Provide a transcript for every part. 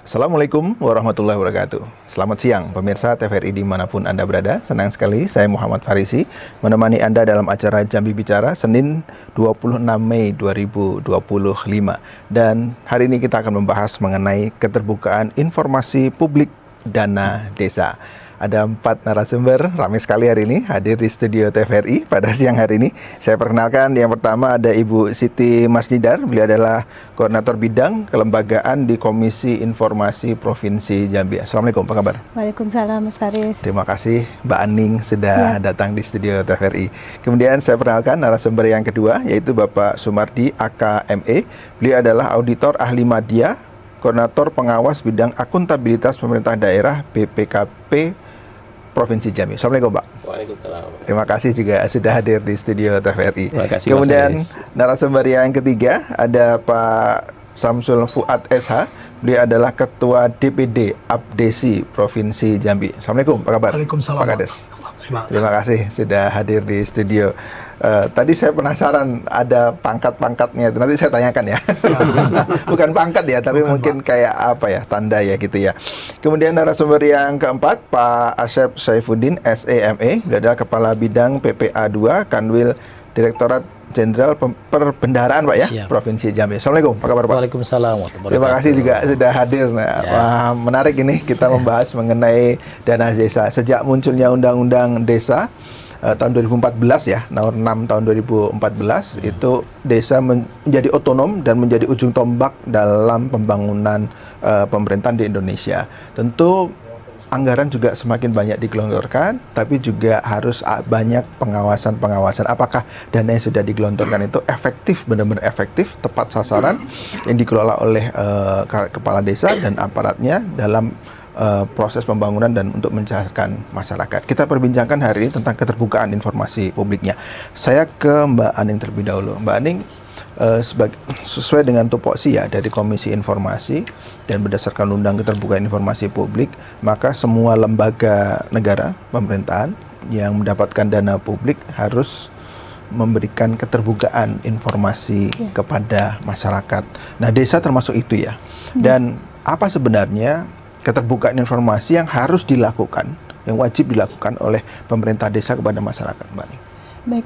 Assalamualaikum warahmatullahi wabarakatuh. Selamat siang pemirsa TVRI dimanapun Anda berada. Senang sekali saya Muhammad Farisi menemani Anda dalam acara Jambi Bicara Senin 26 Mei 2025. Dan hari ini kita akan membahas mengenai keterbukaan informasi publik dana desa. Ada 4 narasumber, ramai sekali hari ini hadir di studio TVRI pada siang hari ini. Saya perkenalkan, yang pertama ada Ibu Siti Masnidar. Beliau adalah Koordinator Bidang Kelembagaan di Komisi Informasi Provinsi Jambi. Assalamualaikum, apa kabar? Waalaikumsalam, Mas Faris. Terima kasih Mbak Aning sudah datang di studio TVRI. Kemudian saya perkenalkan narasumber yang kedua, yaitu Bapak Sumardi AKME. Beliau adalah Auditor Ahli Madya, Koordinator Pengawas Bidang Akuntabilitas Pemerintah Daerah BPKP Provinsi Jambi. Assalamualaikum, Pak. Waalaikumsalam. Terima kasih juga sudah hadir di studio TVRI. Terima kasih, kemudian Mas narasumber yang ketiga ada Pak Samsul Fuad SH. Beliau adalah Ketua DPD Abdesi Provinsi Jambi. Assalamualaikum, apa kabar? Waalaikumsalam. Pak Kades. Terima kasih sudah hadir di studio. Tadi saya penasaran ada pangkat-pangkatnya, nanti saya tanyakan ya. Bukan pangkat ya, tapi mungkin kayak apa ya, tanda ya gitu ya. Kemudian narasumber yang keempat, Pak Asep Saifuddin SEME, beliau adalah Kepala Bidang PPA 2 Kanwil Direktorat Jenderal Perbendaharaan, Pak ya, Siap. Provinsi Jambi. Assalamualaikum, apa kabar Pak? Waalaikumsalam. Terima kasih juga sudah hadir. Wah, menarik ini kita membahas mengenai dana desa. Sejak munculnya Undang-Undang Desa tahun 2014 ya, nomor 6 tahun 2014, itu desa menjadi otonom dan menjadi ujung tombak dalam pembangunan pemerintahan di Indonesia. Tentu anggaran juga semakin banyak digelontorkan, tapi juga harus banyak pengawasan. Apakah dana yang sudah digelontorkan itu efektif, benar-benar efektif, tepat sasaran, yang dikelola oleh kepala desa dan aparatnya dalam proses pembangunan dan untuk mencairkan masyarakat. Kita perbincangkan hari ini tentang keterbukaan informasi publiknya. Saya ke Mbak Aning terlebih dahulu. Mbak Aning, sesuai dengan tupoksi ya dari Komisi Informasi dan berdasarkan Undang Keterbukaan Informasi Publik, maka semua lembaga negara pemerintahan yang mendapatkan dana publik harus memberikan keterbukaan informasi kepada masyarakat. Nah, desa termasuk itu ya. Dan apa sebenarnya keterbukaan informasi yang harus dilakukan, yang wajib dilakukan oleh pemerintah desa kepada masyarakat, Mbak Aning? Baik,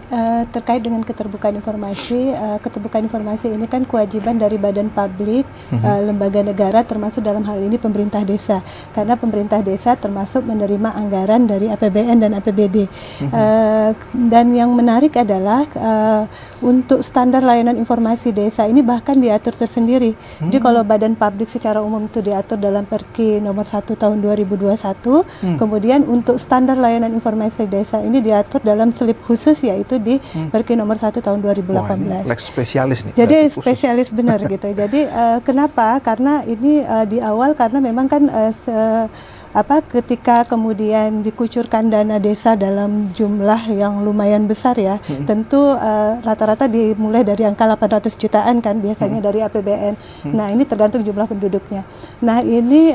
terkait dengan keterbukaan informasi ini kan kewajiban dari badan publik, lembaga negara, termasuk dalam hal ini pemerintah desa. Karena pemerintah desa termasuk menerima anggaran dari APBN dan APBD. Dan yang menarik adalah untuk standar layanan informasi desa ini bahkan diatur tersendiri. Jadi kalau badan publik secara umum itu diatur dalam Perki nomor 1 tahun 2021, kemudian untuk standar layanan informasi desa ini diatur dalam selip khusus, yaitu di Perki nomor 1 tahun 2018. Wah, ini spesialis nih. Jadi spesialis benar gitu. Jadi kenapa? Karena ini di awal karena memang kan ketika kemudian dikucurkan dana desa dalam jumlah yang lumayan besar ya, tentu rata-rata dimulai dari angka 800 jutaan kan biasanya dari APBN. Nah, ini tergantung jumlah penduduknya. Nah, ini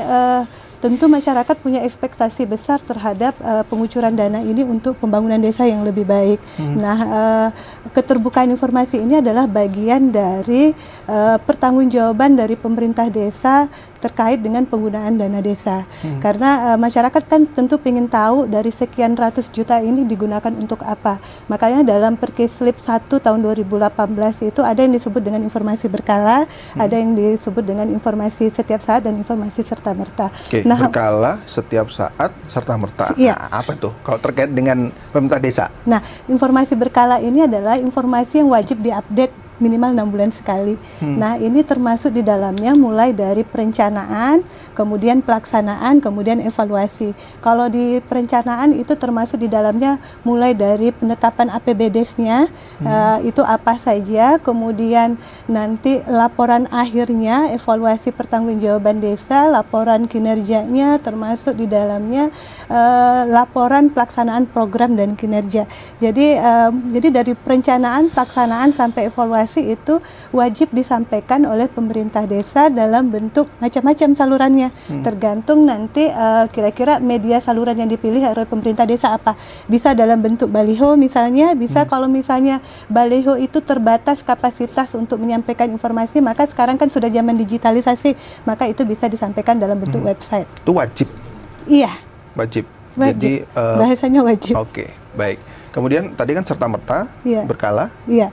tentu masyarakat punya ekspektasi besar terhadap pengucuran dana ini untuk pembangunan desa yang lebih baik. Nah, keterbukaan informasi ini adalah bagian dari pertanggungjawaban dari pemerintah desa terkait dengan penggunaan dana desa. Karena masyarakat kan tentu ingin tahu dari sekian ratus juta ini digunakan untuk apa. Makanya dalam Perkislip 1 tahun 2018 itu ada yang disebut dengan informasi berkala, ada yang disebut dengan informasi setiap saat dan informasi serta-merta. Nah, berkala, setiap saat, serta-merta. Iya. Nah, apa tuh kalau terkait dengan pemerintah desa? Nah, informasi berkala ini adalah informasi yang wajib diupdate minimal 6 bulan sekali. Nah, ini termasuk di dalamnya mulai dari perencanaan, kemudian pelaksanaan, kemudian evaluasi. Kalau di perencanaan itu termasuk di dalamnya mulai dari penetapan APBD-nya, itu apa saja, kemudian nanti laporan akhirnya, evaluasi pertanggungjawaban desa, laporan kinerjanya, termasuk di dalamnya laporan pelaksanaan program dan kinerja. Jadi dari perencanaan, pelaksanaan sampai evaluasi investasi itu wajib disampaikan oleh pemerintah desa dalam bentuk macam-macam salurannya. Tergantung nanti kira-kira media saluran yang dipilih oleh pemerintah desa apa. Bisa dalam bentuk baliho misalnya, bisa kalau misalnya baliho itu terbatas kapasitas untuk menyampaikan informasi, maka sekarang kan sudah zaman digitalisasi, maka itu bisa disampaikan dalam bentuk website. Itu wajib? Iya. Wajib. Wajib. Jadi bahasanya wajib. Oke, baik. Kemudian tadi kan serta-merta, berkala. Iya.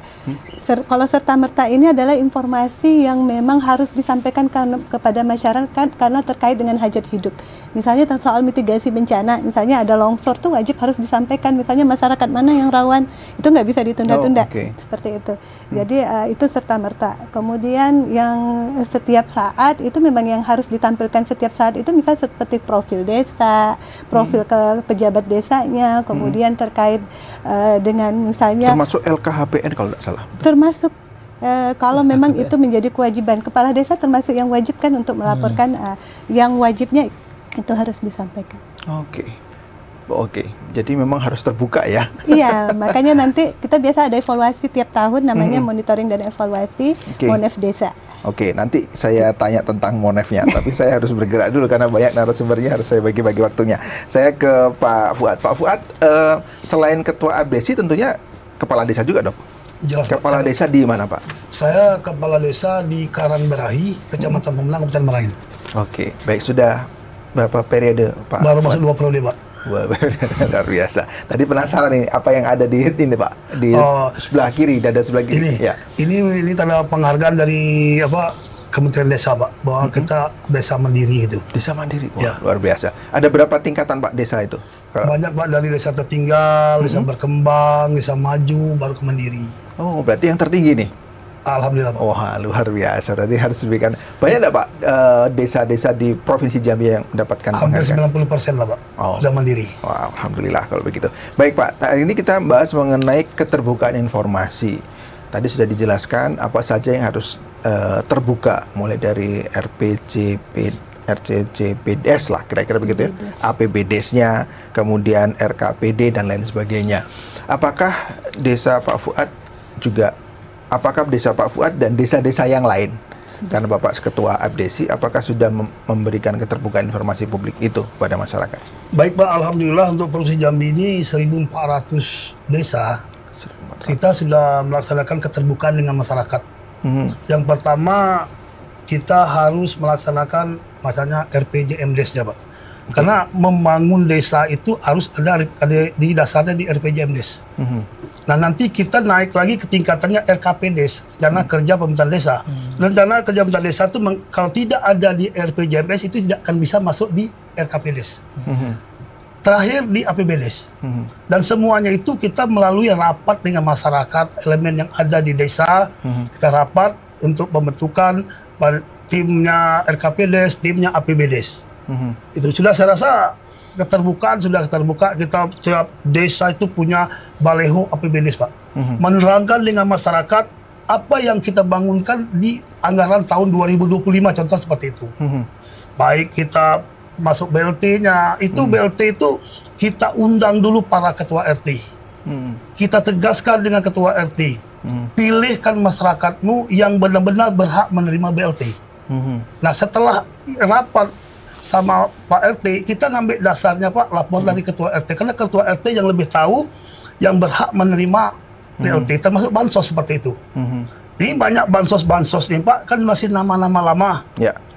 Kalau serta-merta ini adalah informasi yang memang harus disampaikan kepada masyarakat karena terkait dengan hajat hidup. Misalnya soal mitigasi bencana, misalnya ada longsor tuh wajib harus disampaikan. Misalnya masyarakat mana yang rawan, itu nggak bisa ditunda-tunda. Seperti itu. Jadi itu serta-merta. Kemudian yang setiap saat itu memang yang harus ditampilkan setiap saat itu misalnya seperti profil desa, profil ke pejabat desanya, kemudian terkait dengan misalnya termasuk LKHPN kalau tidak salah. Termasuk kalau memang itu menjadi kewajiban kepala desa, termasuk yang wajib kan untuk melaporkan yang wajibnya itu harus disampaikan. Oke, jadi memang harus terbuka ya. Iya, makanya nanti kita biasa ada evaluasi tiap tahun namanya monitoring dan evaluasi Monef Desa. Oke, nanti saya tanya tentang Monefnya, tapi saya harus bergerak dulu karena banyak narasumbernya, harus saya bagi-bagi waktunya. Saya ke Pak Fuad. Pak Fuad, selain Ketua Abdesi tentunya Kepala Desa juga dong? Jelas, Kepala Pak. Desa di mana Pak? Saya Kepala Desa di Karangberahi, Kecamatan Pemenang, Kabupaten Merangin. Oke, baik. Sudah berapa periode Pak? Baru masuk 2 periode Pak. Luar biasa. Tadi penasaran nih, apa yang ada di ini Pak? Di sebelah kiri, dada sebelah kiri. Ini tanda penghargaan dari Kementerian Desa Pak, bahwa kita desa mandiri itu. Desa mandiri, luar biasa. Ada berapa tingkatan Pak desa itu? Banyak Pak, dari desa tertinggal, desa berkembang, desa maju, baru ke mandiri. Oh, berarti yang tertinggi nih? Alhamdulillah Pak. Wah, luar biasa. Berarti harus diberikan. Banyak nggak Pak desa-desa di Provinsi Jambi yang mendapatkan hampir penghargaan? 90% lah Pak, sudah mandiri. Wah, alhamdulillah kalau begitu. Baik Pak, hari ini kita bahas mengenai keterbukaan informasi. Tadi sudah dijelaskan apa saja yang harus terbuka, mulai dari RCCPDS lah, kira-kira begitu ya, APBDes-nya, kemudian RKPD dan lain sebagainya. Apakah desa Pak Fuad juga, apakah desa Pak Fuad dan desa-desa yang lain, karena Bapak Ketua Abdesi, apakah sudah memberikan keterbukaan informasi publik itu kepada masyarakat? Baik Pak, alhamdulillah untuk Provinsi Jambi ini 1.400 desa kita sudah melaksanakan keterbukaan dengan masyarakat. Yang pertama, kita harus melaksanakan misalnya RPJMDes-nya Pak. Karena membangun desa itu harus ada di dasarnya di RPJMDes. Nah nanti kita naik lagi ke tingkatannya RKPDes, Rencana Kerja Pemerintahan Desa. Rencana Kerja Pemerintahan Desa itu kalau tidak ada di RPJMDes itu tidak akan bisa masuk di RKPDes. Terakhir di APBDes. Dan semuanya itu kita melalui rapat dengan masyarakat, elemen yang ada di desa, kita rapat untuk pembentukan timnya RKPDes, timnya APBDes. Itu sudah, saya rasa keterbukaan sudah terbuka. Kita tiap desa itu punya baleho APBDes Pak, menerangkan dengan masyarakat apa yang kita bangunkan di anggaran tahun 2025, contoh seperti itu. Baik kita masuk BLT-nya, itu BLT itu kita undang dulu para ketua RT, kita tegaskan dengan ketua RT, pilihkan masyarakatmu yang benar-benar berhak menerima BLT. Nah setelah rapat sama Pak RT, kita ngambil dasarnya Pak, lapor dari ketua RT, karena ketua RT yang lebih tahu yang berhak menerima BLT, termasuk bansos seperti itu. Ini banyak bansos-bansos nih Pak, kan masih nama-nama lama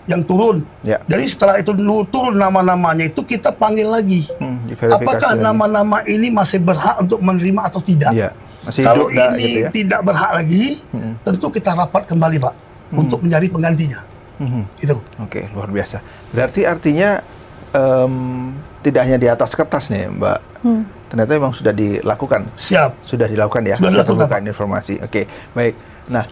yang turun. Jadi setelah itu turun nama-namanya itu kita panggil lagi, apakah nama-nama ini masih berhak untuk menerima atau tidak. Kalau ini gitu tidak berhak lagi, tentu kita rapat kembali Pak, untuk mencari penggantinya. Itu. Oke, luar biasa. Berarti artinya tidak hanya di atas kertas nih Mbak, ternyata memang sudah dilakukan. Sudah dilakukan ya, keterbukaan informasi. Oke, baik. Nah,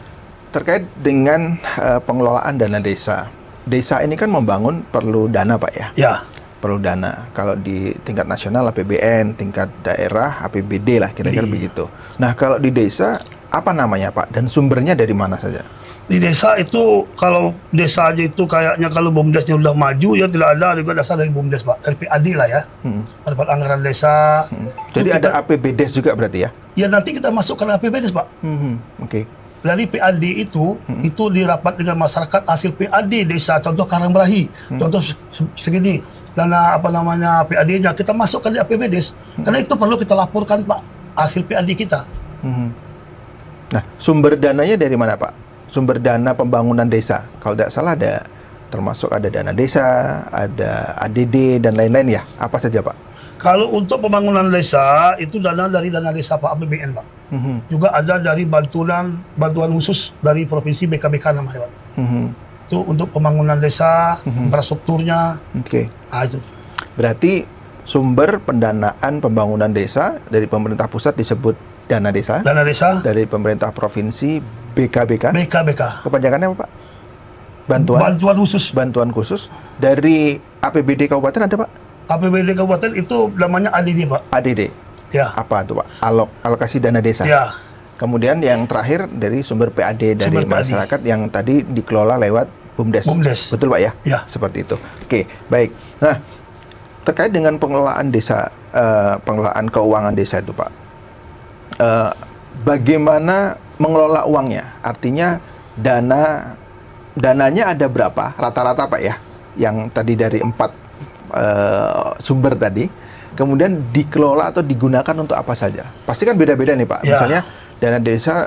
terkait dengan pengelolaan dana desa, desa ini kan membangun perlu dana Pak ya? Perlu dana. Kalau di tingkat nasional APBN, tingkat daerah APBD lah, kira-kira begitu. Nah, kalau di desa apa namanya Pak, dan sumbernya dari mana saja? Di desa itu, kalau desa aja itu kayaknya kalau BUMDesnya udah maju, ya tidak ada juga dasar dari BUMDes Pak, RPAD lah ya, dapat anggaran desa. Jadi ada APBDes juga berarti ya? Ya nanti kita masukkan APBDes Pak. dari PAD itu dirapat dengan masyarakat hasil PAD desa, contoh Karangberahi, contoh segini, dana apa namanya PAD-nya kita masukkan di APBDes, karena itu perlu kita laporkan Pak hasil PAD kita. Nah, sumber dananya dari mana Pak? Sumber dana pembangunan desa, kalau tidak salah ada, termasuk ada dana desa, ada ADD dan lain-lain ya, apa saja Pak? Kalau untuk pembangunan desa itu dana dari dana desa Pak, APBN Pak. Juga ada dari bantuan khusus dari provinsi BKBK namanya Pak. Itu untuk pembangunan desa, infrastrukturnya. Nah, itu. Berarti sumber pendanaan pembangunan desa dari pemerintah pusat disebut dana desa. Dana desa. Dari pemerintah provinsi BKBK. BKBK. Kepanjangannya apa Pak? Bantuan khusus. Bantuan khusus. Dari APBD kabupaten ada Pak? APBD kabupaten itu namanya ADD Pak. ADD. Ya. Apa itu Pak? Alokasi dana desa. Ya. Kemudian yang terakhir dari sumber PAD dari masyarakat yang tadi dikelola lewat BUMDes. Betul Pak ya? Ya. Seperti itu. Oke, baik. Nah, terkait dengan pengelolaan desa, pengelolaan keuangan desa itu Pak, bagaimana mengelola uangnya? Artinya dananya ada berapa rata-rata Pak ya? Yang tadi dari 4 sumber tadi. Kemudian dikelola atau digunakan untuk apa saja? Pasti kan beda-beda nih Pak. Ya. Misalnya dana desa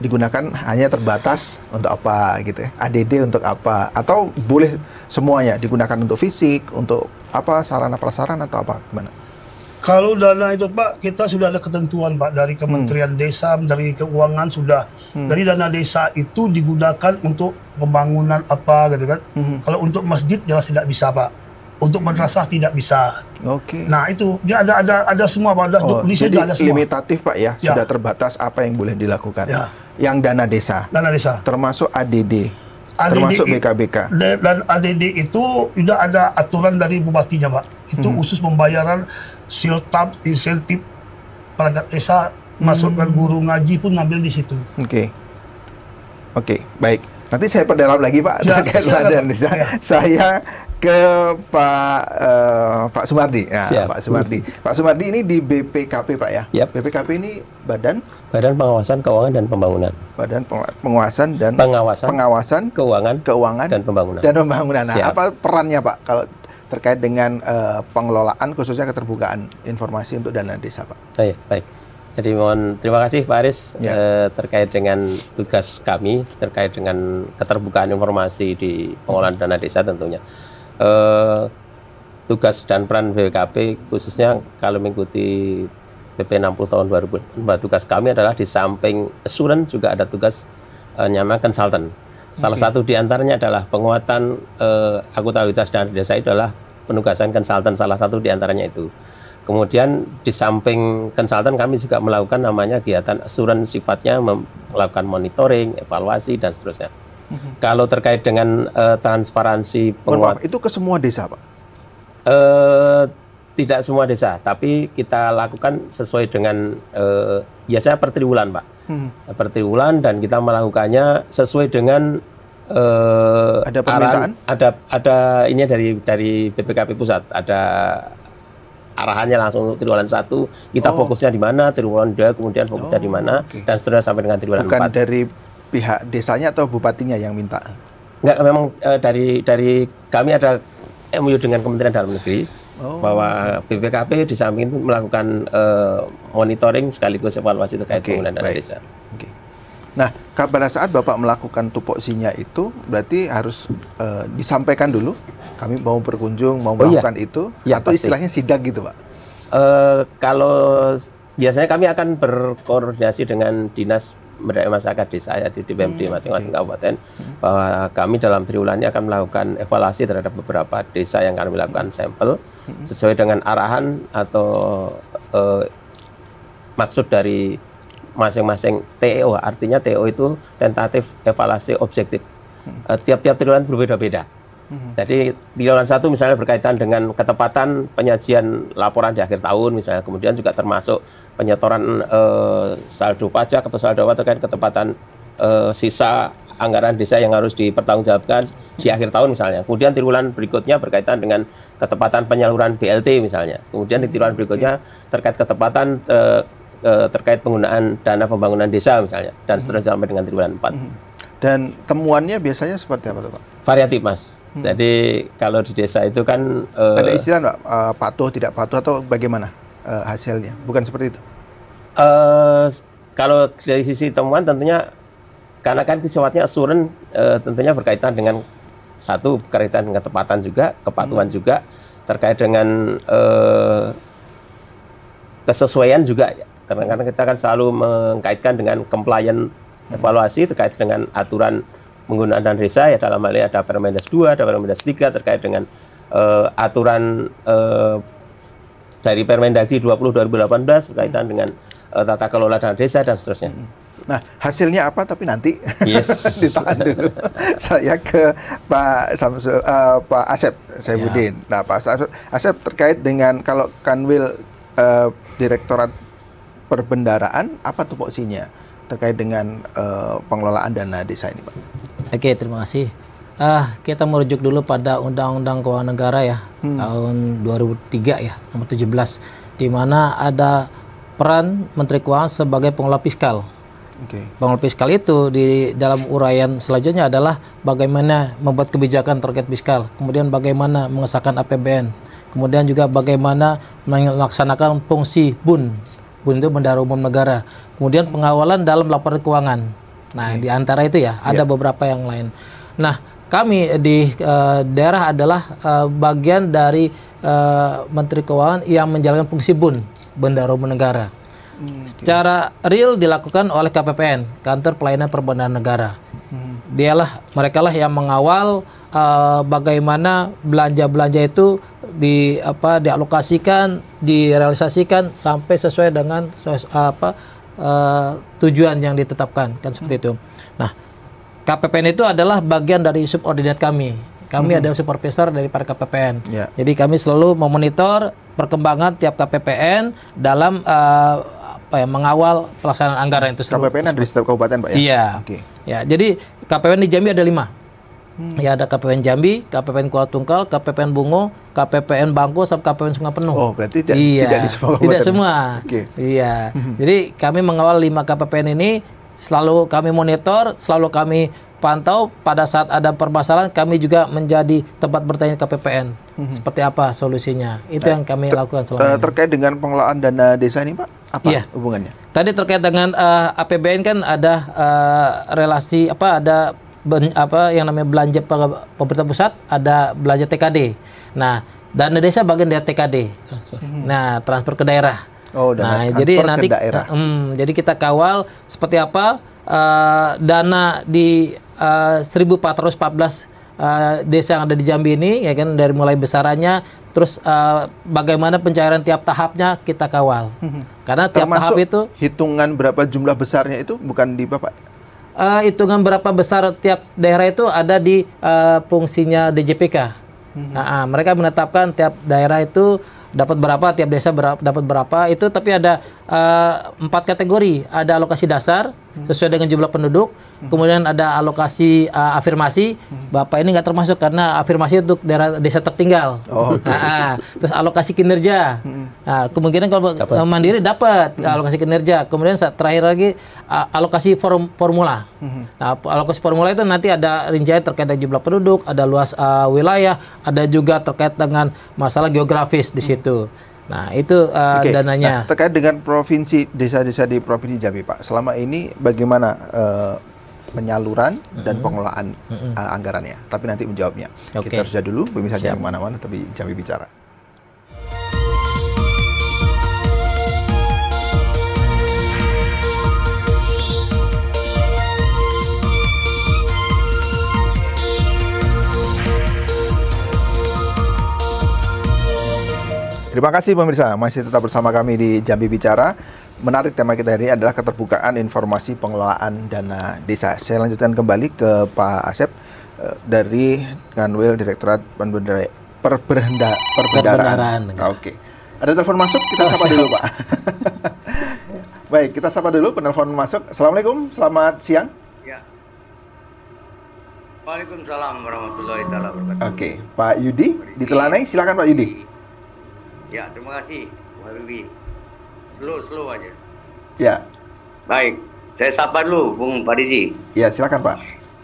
digunakan hanya terbatas untuk apa gitu ya? ADD untuk apa? Atau boleh semuanya digunakan untuk fisik, untuk apa, sarana prasarana atau apa? Gimana? Kalau dana itu Pak, kita sudah ada ketentuan Pak dari Kementerian Desa, dari Keuangan sudah. Dari dana desa itu digunakan untuk pembangunan apa gitu kan. Kalau untuk masjid jelas tidak bisa Pak. Untuk madrasah tidak bisa. Nah itu dia ada semua Pak. Jadi ada semua. limitatif Pak ya, sudah terbatas apa yang boleh dilakukan. Yang dana desa. Dana desa. Termasuk ADD. Termasuk BKBK. Dan ADD itu sudah ada aturan dari bupatinya Pak. Itu khusus pembayaran siltab, insentif perangkat desa, masukkan guru ngaji pun ngambil di situ. Oke, baik. Nanti saya perdalam lagi Pak terkait dana desa. Saya ke Pak Sumardi. Ya, Pak Sumardi ini di BPKP Pak ya. BPKP ini Badan Pengawasan Keuangan dan Pembangunan. Badan Pengawasan dan Pengawasan Keuangan dan Pembangunan. Nah, apa perannya Pak kalau terkait dengan pengelolaan khususnya keterbukaan informasi untuk dana desa Pak? Baik. Jadi mohon terima kasih Pak Aris terkait dengan tugas kami terkait dengan keterbukaan informasi di pengelolaan dana desa tentunya. Tugas dan peran BPKP khususnya kalau mengikuti PP 60 tahun 2004, tugas kami adalah di samping assurance juga ada tugas namanya konsultan. Salah satu diantaranya adalah penguatan akuntabilitas dana desa itu adalah penugasan konsultan, salah satu diantaranya itu. Kemudian di samping konsultan kami juga melakukan namanya kegiatan assurance, sifatnya melakukan monitoring, evaluasi dan seterusnya. Kalau terkait dengan transparansi penguatan itu ke semua desa Pak? Tidak semua desa, tapi kita lakukan sesuai dengan biasanya per triwulan Pak. Per triwulan dan kita melakukannya sesuai dengan ada permintaan? Ada ini dari BPKP pusat, ada arahannya langsung untuk triwulan 1, kita fokusnya di mana, triwulan 2 kemudian fokusnya di mana, dan seterusnya sampai dengan triwulan 4. Bukan dari pihak desanya atau bupatinya yang minta? Enggak, memang dari kami ada MOU dengan Kementerian Dalam Negeri bahwa BPKP di samping itu melakukan monitoring sekaligus evaluasi terkait penggunaan dana desa. Nah, pada saat Bapak melakukan tupoksinya itu berarti harus disampaikan dulu kami mau berkunjung, mau melakukan itu, atau pasti. Istilahnya sidak gitu Pak? Kalau biasanya kami akan berkoordinasi dengan Dinas Pemberdayaan Masyarakat Desa yaitu DPMD masing-masing kabupaten, bahwa kami dalam triwulan ini akan melakukan evaluasi terhadap beberapa desa yang kami lakukan sampel sesuai dengan arahan atau maksud dari masing-masing TEO. Artinya TEO itu tentatif evaluasi objektif. Tiap-tiap triwulan berbeda-beda. Jadi triwulan 1 misalnya berkaitan dengan ketepatan penyajian laporan di akhir tahun misalnya, kemudian juga termasuk penyetoran saldo pajak atau saldo apa terkait ketepatan sisa anggaran desa yang harus dipertanggungjawabkan di akhir tahun misalnya. Kemudian triwulan berikutnya berkaitan dengan ketepatan penyaluran BLT misalnya. Kemudian di triwulan berikutnya terkait ketepatan terkait penggunaan dana pembangunan desa misalnya, dan seterusnya sampai dengan triwulan 4. Dan temuannya biasanya seperti apa tuh Pak? Variatif Mas. Jadi kalau di desa itu kan ada istilah nggak, patuh tidak patuh atau bagaimana hasilnya? Bukan seperti itu? Kalau dari sisi temuan tentunya karena kan sifatnya assurance, tentunya berkaitan dengan satu berkaitan dengan ketepatan juga, kepatuhan juga, terkait dengan kesesuaian juga. Karena kita kan selalu mengkaitkan dengan compliant evaluasi terkait dengan aturan penggunaan dana desa, ya dalam hal ini ada Permendas 2, ada Permendas 3 terkait dengan aturan dari Permendagri 20/2018 berkaitan dengan tata kelola dana desa dan seterusnya. Nah, hasilnya apa tapi nanti ditahan dulu. Saya ke Pak Samsul, Pak Asep Saifuddin. Nah, Pak Asep terkait dengan kalau Kanwil Direktorat Perbendaraan, apa tupoksinya terkait dengan pengelolaan dana desa ini, Pak? Oke, terima kasih. Kita merujuk dulu pada Undang-Undang Keuangan Negara ya, tahun 2003 ya, nomor 17, di mana ada peran Menteri Keuangan sebagai pengelola fiskal. Pengelola fiskal itu di dalam uraian selanjutnya adalah bagaimana membuat kebijakan terkait fiskal, kemudian bagaimana mengesahkan APBN, kemudian juga bagaimana melaksanakan fungsi BUN itu Bendahara Umum Negara, kemudian pengawalan dalam laporan keuangan. Nah, di antara itu ya ada beberapa yang lain. Nah, kami di daerah adalah bagian dari Menteri Keuangan yang menjalankan fungsi BUN, Bendahara Umum Negara. Secara real dilakukan oleh KPPN, Kantor Pelayanan Perbendaharaan Negara. Mereka lah yang mengawal bagaimana belanja-belanja itu dialokasikan, direalisasikan sampai sesuai dengan tujuan yang ditetapkan, kan seperti itu. Nah, KPPN itu adalah bagian dari subordinat kami. Kami adalah supervisor dari para KPPN. Jadi kami selalu memonitor perkembangan tiap KPPN dalam mengawal pelaksanaan anggaran itu. KPPN ada di setiap kabupaten, Pak ya? Iya. Ya, jadi KPPN di Jambi ada 5. Ya, ada KPPN Jambi, KPPN Kuala Tungkal, KPPN Bungo, KPPN Bangko, sampai KPPN Sungai Penuh. Oh, berarti tidak di semua kabupaten. Tidak semua. Iya. Jadi kami mengawal 5 KPPN ini, selalu kami monitor, selalu kami pantau. Pada saat ada permasalahan, kami juga menjadi tempat bertanya KPPN. Seperti apa solusinya? Itu yang kami lakukan selama ini. Terkait dengan pengelolaan dana desa ini, Pak, apa hubungannya? Tadi terkait dengan APBN kan ada relasi ada yang namanya belanja pemerintah pusat, ada belanja TKD. Nah, dana desa bagian dari TKD. Nah, transfer ke daerah. Jadi nanti jadi kita kawal seperti apa dana di 1414 desa yang ada di Jambi ini, ya kan, dari mulai besarannya, terus bagaimana pencairan tiap tahapnya kita kawal. Karena tiap tahap itu hitungan berapa jumlah besarnya itu bukan di Bapak. Hitungan berapa besar tiap daerah itu ada di fungsinya DJPK. Mereka menetapkan tiap daerah itu dapat berapa, tiap desa dapat berapa itu, tapi ada 4 kategori. Ada alokasi dasar sesuai dengan jumlah penduduk, kemudian ada alokasi afirmasi. Bapak ini nggak termasuk karena afirmasi untuk daerah desa tertinggal. Terus alokasi kinerja. Nah, kemungkinan kalau mandiri dapat alokasi kinerja. Kemudian terakhir lagi alokasi formula. Nah, alokasi formula itu nanti ada rincian terkait dengan jumlah penduduk, ada luas wilayah, ada juga terkait dengan masalah geografis di situ. Nah, itu dananya. Nah, terkait dengan provinsi, desa-desa di Provinsi Jambi, Pak, selama ini bagaimana penyaluran dan pengelolaan anggarannya? Tapi nanti menjawabnya. Kita harus dulu, pemirsa jangan kemana-mana, tapi Jambi Bicara. Terima kasih pemirsa, masih tetap bersama kami di Jambi Bicara. Menarik tema kita hari ini adalah keterbukaan informasi pengelolaan dana desa. Saya lanjutkan kembali ke Pak Asep dari Kanwil Direktorat Perbendaharaan. Oke. Ada telepon masuk, kita sapa dulu, Pak. Baik, kita sapa dulu penelpon masuk. Assalamualaikum, selamat siang. Ya. Waalaikumsalam warahmatullahi wabarakatuh. Oke, Pak Yudi di Telanai, silakan Pak Yudi. Ya, terima kasih, Bu Habibie. Slow aja. Ya. Baik, saya sapa dulu Bung Paridi. Ya, silakan Pak.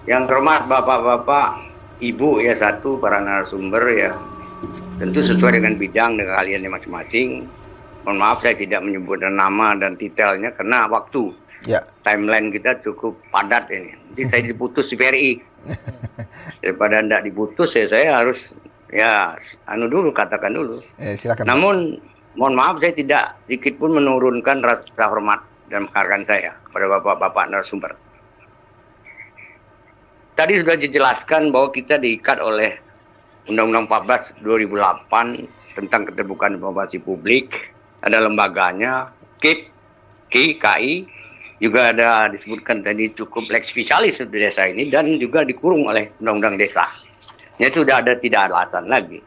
Yang terhormat Bapak-bapak, Ibu ya satu, para narasumber ya. Tentu sesuai dengan bidang dan keahliannya masing-masing. Mohon maaf saya tidak menyebutkan nama dan detailnya karena waktu. Ya. Timeline kita cukup padat ini. Jadi saya diputus di PRI. Daripada tidak diputus saya harus ya katakan dulu. Silakan. Namun mohon maaf saya tidak sedikit pun menurunkan rasa hormat dan menghargai saya kepada bapak-bapak narasumber. Tadi sudah dijelaskan bahwa kita diikat oleh Undang-Undang 14 2008 tentang keterbukaan informasi publik. Ada lembaganya, KI, juga ada disebutkan tadi cukup lex specialis di desa ini dan juga dikurung oleh Undang-Undang Desa. Itu sudah tidak ada alasan lagi.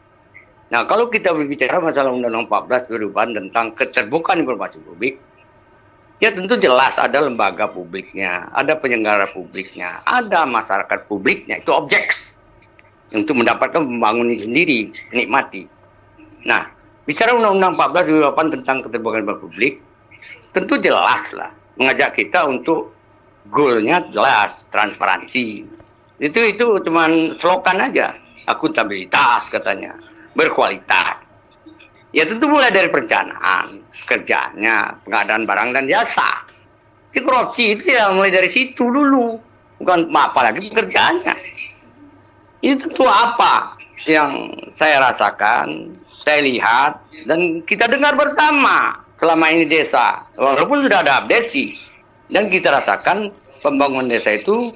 Nah, kalau kita berbicara masalah Undang-Undang 14 2008 tentang keterbukaan informasi publik, ya tentu jelas ada lembaga publiknya, ada penyelenggara publiknya, ada masyarakat publiknya, itu objeks untuk mendapatkan pembangunan sendiri, nikmati. Nah, bicara Undang-Undang 14 2008 tentang keterbukaan informasi publik, tentu jelas lah mengajak kita untuk goalnya jelas, transparansi. Itu cuman slogan aja, akuntabilitas katanya, berkualitas. Ya tentu mulai dari perencanaan, kerjanya, pengadaan barang dan jasa. Korupsi itu ya mulai dari situ dulu, bukan apalagi pekerjaannya. Itu tentu apa yang saya rasakan, saya lihat, dan kita dengar bersama selama ini desa, walaupun sudah ada update dan kita rasakan pembangunan desa itu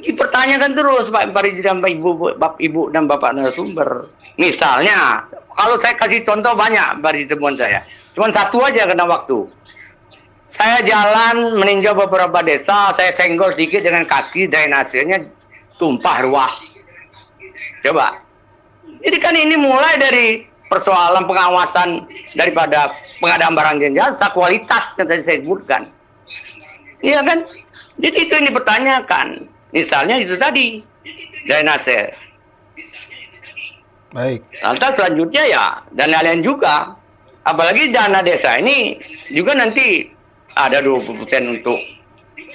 dipertanyakan terus Pak Paridi dan Ibu dan Bapak narasumber. Misalnya, kalau saya kasih contoh banyak dari temuan saya, cuma satu aja karena waktu. Saya jalan meninjau beberapa desa, saya senggol sedikit dengan kaki, drainasenya tumpah ruah. Coba, jadi kan ini mulai dari persoalan pengawasan daripada pengadaan barang dan jasa, kualitas yang tadi saya sebutkan. Iya kan? Jadi itu yang dipertanyakan. Misalnya itu tadi, drainase. Baik. Lantas selanjutnya ya, dan lain juga. Apalagi dana desa ini juga nanti ada 20% untuk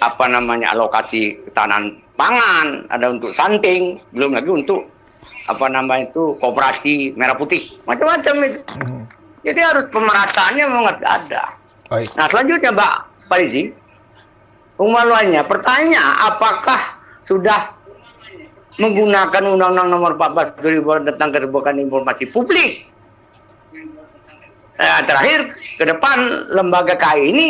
alokasi ketahanan pangan, ada untuk stunting, belum lagi untuk koperasi merah putih, macam-macam itu. Jadi harus pemerataannya memang harus ada. Baik. Nah selanjutnya Mbak Paridi, pemaluannya, pertanyaan apakah sudah menggunakan Undang-Undang Nomor 14 2000 tentang keterbukaan informasi publik? Nah, terakhir ke depan lembaga KI ini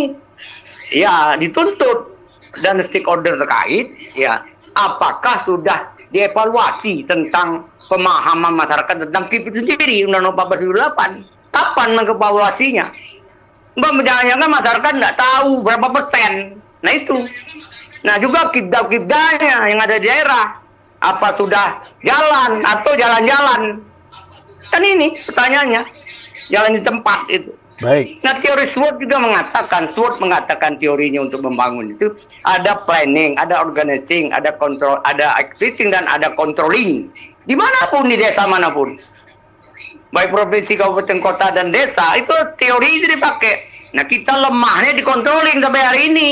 ya dituntut dan stakeholder terkait ya apakah sudah dievaluasi tentang pemahaman masyarakat tentang KIP itu sendiri, Undang-Undang 14 2008. Kapan mengevaluasinya? Jangan-jangan masyarakat nggak tahu berapa persen. Nah itu. Nah juga kibda-kibdanya yang ada di daerah, apa sudah jalan atau jalan-jalan? Kan ini pertanyaannya, jalan di tempat itu. Baik. Nah teori SWOT juga mengatakan teorinya untuk membangun itu ada planning, ada organizing, ada control, ada executing dan ada controlling. Dimanapun di desa manapun, baik provinsi, kabupaten, kota dan desa itu teori itu dipakai. Nah kita lemahnya di controlling sampai hari ini.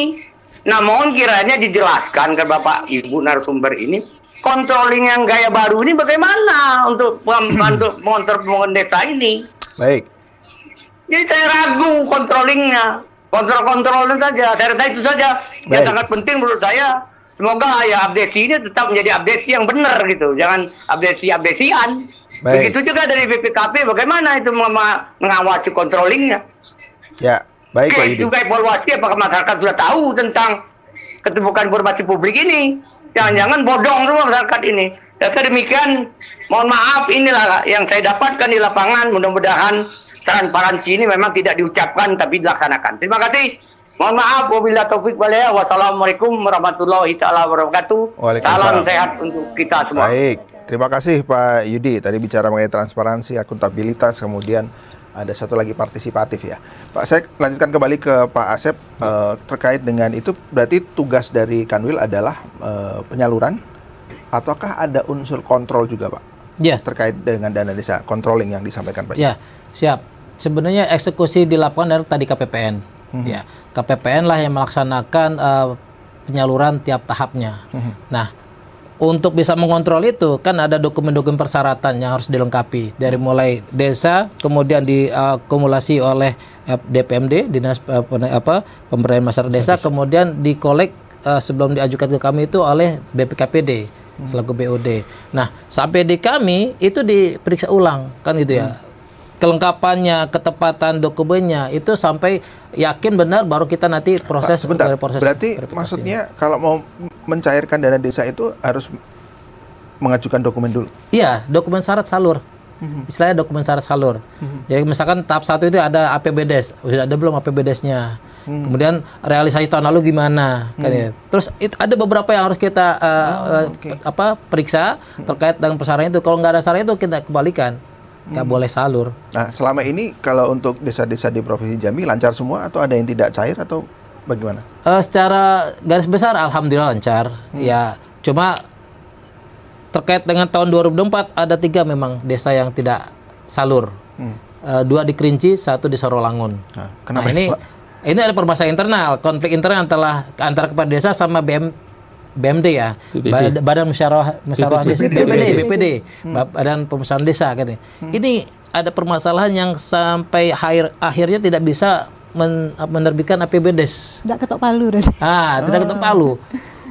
Nah mohon kiranya dijelaskan ke Bapak Ibu narasumber ini, controlling yang gaya baru ini bagaimana untuk membantu mengontrol pembangunan desa ini. Baik. Jadi saya ragu kontrolingnya, kontrol-kontrolnya saja. Saya rasa itu saja yang sangat penting menurut saya. Semoga ya abdesi ini tetap menjadi abdesi yang benar gitu, jangan abdesi-abdesian. Begitu juga dari BPKP, bagaimana itu mengawasi kontrolingnya. Ya, baik Pak Yudi. Juga evaluasi apakah masyarakat sudah tahu tentang keterbukaan informasi publik ini. Jangan-jangan bodong semua masyarakat ini. Saya demikian, mohon maaf, inilah yang saya dapatkan di lapangan. Mudah-mudahan transparansi ini memang tidak diucapkan tapi dilaksanakan. Terima kasih. Mohon maaf, wabillahi taufik walhidayah. Wassalamualaikum warahmatullahi taala wabarakatuh. Salam sehat untuk kita semua. Baik, terima kasih Pak Yudi. Tadi bicara mengenai transparansi, akuntabilitas, kemudian ada satu lagi partisipatif ya. Pak, saya lanjutkan kembali ke Pak Asep terkait dengan itu. Berarti tugas dari Kanwil adalah penyaluran, ataukah ada unsur kontrol juga Pak? Ya. Terkait dengan dana desa, controlling yang disampaikan Pak. Ya, siap. Sebenarnya eksekusi di lapangan adalah tadi KPPN. Ya, KPPN lah yang melaksanakan penyaluran tiap tahapnya. Nah, untuk bisa mengontrol itu kan ada dokumen-dokumen persyaratan yang harus dilengkapi dari mulai desa, kemudian diakumulasi oleh DPMD, Dinas Pemberdayaan Masyarakat Desa, kemudian dikolek sebelum diajukan ke kami itu oleh BPKPD selaku BOD. Nah, sampai di kami itu diperiksa ulang kan gitu ya. Kelengkapannya, ketepatan dokumennya itu sampai yakin benar baru kita nanti proses. Sebentar, proses berarti verifikasi. maksudnya kalau mau mencairkan dana desa itu harus mengajukan dokumen dulu? Iya, dokumen syarat salur. Istilahnya dokumen syarat salur. Jadi misalkan tahap 1 itu ada APBDes, sudah ada belum APBDesnya? Kemudian realisasi tahun lalu gimana? Kan ya. Terus ada beberapa yang harus kita periksa terkait dengan persyaratan itu. Kalau nggak ada syarat itu kita kembalikan. Nggak boleh salur. Nah, selama ini kalau untuk desa-desa di Provinsi Jambi lancar semua atau ada yang tidak cair atau bagaimana? Secara garis besar alhamdulillah lancar. Ya, cuma terkait dengan tahun 2024 ada 3 memang desa yang tidak salur. 2 di Kerinci, 1 di Sorolangun. Nah, kenapa ini ada permasalahan internal, konflik internal antara kepala desa sama BMD ya, Badan Musyawarah Desa, BPD, Badan Pemusyawarah Desa kan. Ini ada permasalahan yang sampai akhirnya tidak bisa menerbitkan APBDes. Tidak ketok palu. Tidak ketok palu.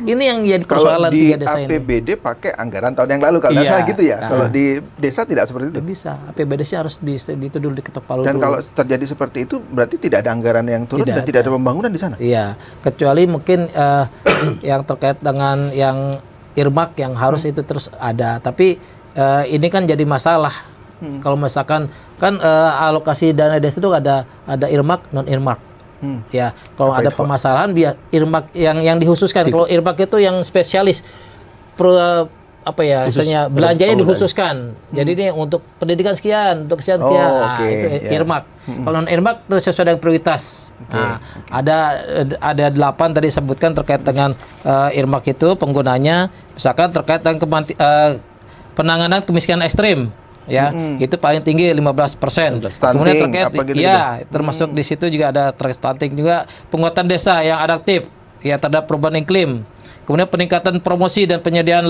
Ini yang jadi persoalan di 3 desa ini. APBD pakai anggaran tahun yang lalu kalau nggak salah gitu ya. Kalau di desa tidak seperti itu. Bisa. APBDes-nya harus itu dulu diketok palu. Dan dulu. kalau terjadi seperti itu berarti tidak ada anggaran yang turun dan tidak ada pembangunan di sana. Iya, kecuali mungkin yang terkait dengan yang earmark yang harus itu terus ada. Tapi ini kan jadi masalah. Kalau misalkan kan alokasi dana desa itu ada earmark, non earmark. Ya, kalau ada permasalahan biar earmark yang dikhususkan. Kalau earmark itu yang spesialis misalnya belanjanya dikhususkan. Jadi ini untuk pendidikan sekian, untuk sekian. Itu earmark. Kalau non earmark terus sesuai dengan prioritas. Ada 8 tadi disebutkan terkait dengan earmark itu penggunanya misalkan terkait dengan penanganan kemiskinan ekstrim. Ya, itu paling tinggi 15%. Kemudian terkait termasuk di situ juga ada terkait stunting juga, penguatan desa yang adaptif ya terhadap perubahan iklim. Kemudian peningkatan promosi dan penyediaan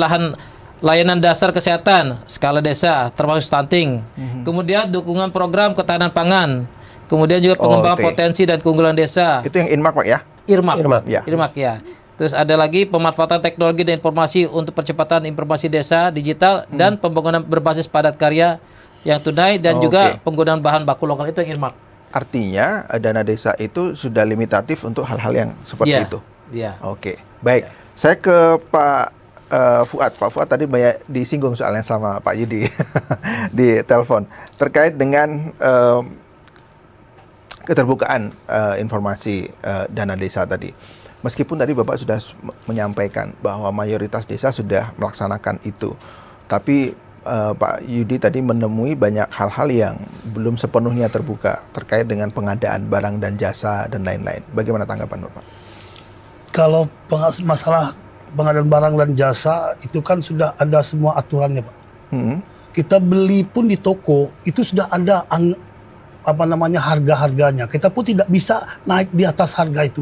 layanan dasar kesehatan skala desa termasuk stunting. Kemudian dukungan program ketahanan pangan. Kemudian juga pengembangan potensi dan keunggulan desa. Itu yang earmark Pak ya? Earmark ya. Terus ada lagi pemanfaatan teknologi dan informasi untuk percepatan informasi desa digital dan pembangunan berbasis padat karya yang tunai dan juga penggunaan bahan baku lokal itu yang earmark. Artinya dana desa itu sudah limitatif untuk hal-hal yang seperti itu. Iya. Oke, baik. Saya ke Pak Fuad. Pak Fuad tadi banyak disinggung soalnya sama Pak Yudi di telepon terkait dengan keterbukaan informasi dana desa tadi. Meskipun tadi Bapak sudah menyampaikan bahwa mayoritas desa sudah melaksanakan itu, tapi Pak Yudi tadi menemui banyak hal-hal yang belum sepenuhnya terbuka terkait dengan pengadaan barang dan jasa dan lain-lain. Bagaimana tanggapan Bapak? Kalau masalah pengadaan barang dan jasa itu kan sudah ada semua aturannya, Pak. Kita beli pun di toko itu sudah ada harga-harganya. Kita pun tidak bisa naik di atas harga itu.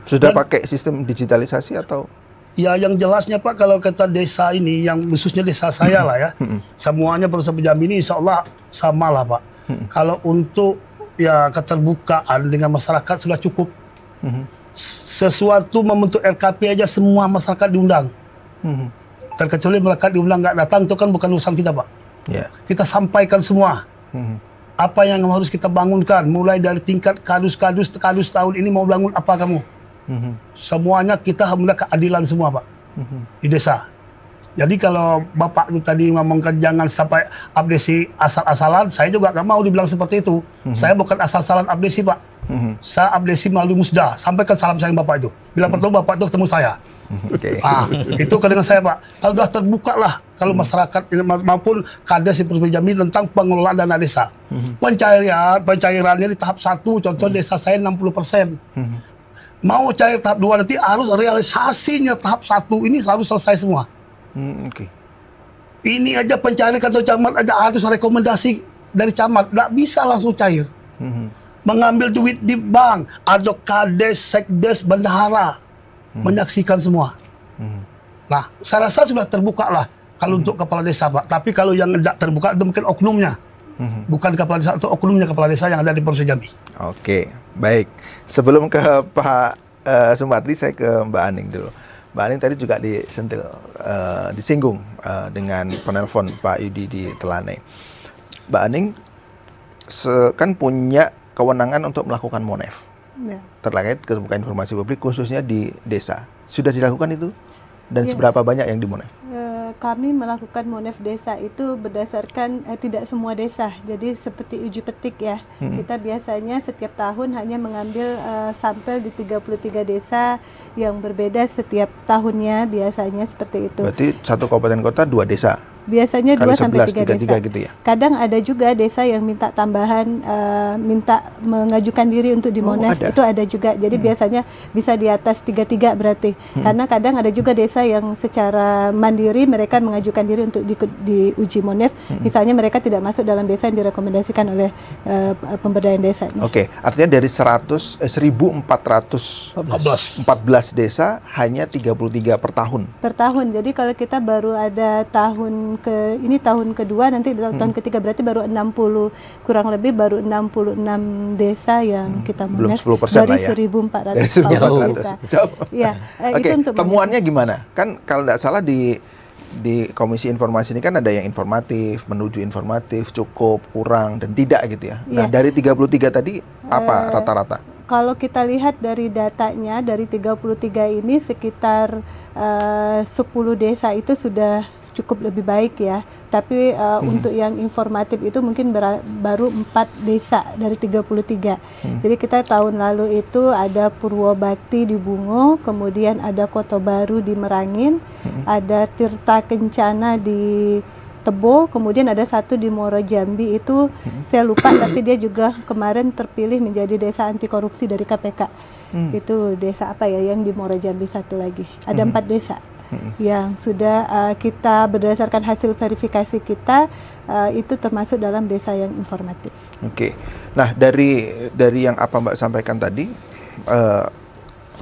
Sudah pakai sistem digitalisasi atau? Ya, yang jelasnya Pak, kalau kita desa ini, yang khususnya desa saya lah ya, semuanya Provinsi Jambi ini insya Allah sama lah Pak. Kalau untuk ya keterbukaan dengan masyarakat sudah cukup. Sesuatu membentuk RKP aja semua masyarakat diundang. Terkecuali mereka diundang nggak datang, itu kan bukan urusan kita Pak. Kita sampaikan semua. Apa yang harus kita bangunkan, mulai dari tingkat kadus tahun ini mau bangun apa kamu? Semuanya kita alhamdulillah keadilan semua Pak di desa. Jadi kalau Bapak tadi ngomongkan jangan sampai abdesi asal-asalan, saya juga nggak mau dibilang seperti itu. Saya bukan asal-asalan abdesi Pak. Saya abdesi melalui musda. Sampaikan salam sayang Bapak itu. Bila perlu Bapak itu ketemu saya. Itu dengan saya Pak. Kalau sudah terbuka lah kalau masyarakat maupun Kades di Provinsi Jambi tentang pengelolaan dana desa. Pencairannya di tahap 1, contoh desa saya 60%. Mau cair tahap 2 nanti harus realisasinya tahap 1 ini harus selesai semua. Ini aja pencairan kantor camat aja harus rekomendasi dari camat, nggak bisa langsung cair. mengambil duit di bank, ada kades, sekdes, bendahara menyaksikan semua. Nah, saya rasa sudah terbuka lah kalau untuk kepala desa, Pak. Tapi kalau yang tidak terbuka itu mungkin oknumnya, bukan kepala desa atau oknumnya kepala desa yang ada di Provinsi Jambi. Oke, baik. Sebelum ke Pak Sumardi, saya ke Mbak Aning dulu. Mbak Aning tadi juga disinggung dengan penelpon Pak Yudi di Telanai. Mbak Aning kan punya kewenangan untuk melakukan MONEF terkait keterbukaan informasi publik khususnya di desa. Sudah dilakukan itu? Dan seberapa banyak yang di MONEF? Kami melakukan MONEF desa itu berdasarkan tidak semua desa. Jadi seperti uji petik ya. Kita biasanya setiap tahun hanya mengambil sampel di 33 desa yang berbeda setiap tahunnya, biasanya seperti itu. Berarti satu kabupaten kota 2 desa? Biasanya 2 sampai 3 desa. Gitu ya? Kadang ada juga desa yang minta tambahan, minta mengajukan diri untuk di MONEF, itu ada juga. Jadi biasanya bisa di atas 33 berarti. Karena kadang ada juga desa yang secara mandiri mereka mengajukan diri untuk di uji MONEF. Misalnya mereka tidak masuk dalam desa yang direkomendasikan oleh pemberdayaan desa. Oke, artinya dari 1.414 desa hanya 33 per tahun. Per tahun. Jadi kalau kita baru ada tahun kedua, nanti tahun ketiga berarti baru 60, kurang lebih baru 66 desa yang kita MONEF dari 1.414 desa. Ya, itu untuk temuannya gimana? Kan kalau tidak salah di Komisi Informasi ini kan ada yang informatif, menuju informatif, cukup, kurang, dan tidak gitu ya. Nah, dari 33 tadi apa rata-rata? Kalau kita lihat dari datanya, dari 33 ini sekitar 10 desa itu sudah cukup lebih baik ya. Tapi untuk yang informatif itu mungkin baru 4 desa dari 33. Jadi kita tahun lalu itu ada Purwobakti di Bungo, kemudian ada Kota Baru di Merangin, ada Tirta Kencana di Tebo, kemudian ada satu di Muaro Jambi itu saya lupa tapi dia juga kemarin terpilih menjadi desa anti korupsi dari KPK. Itu desa apa ya yang di Muaro Jambi satu lagi. Ada 4 desa yang sudah kita berdasarkan hasil verifikasi kita itu termasuk dalam desa yang informatif. Oke. Nah, dari yang apa Mbak sampaikan tadi,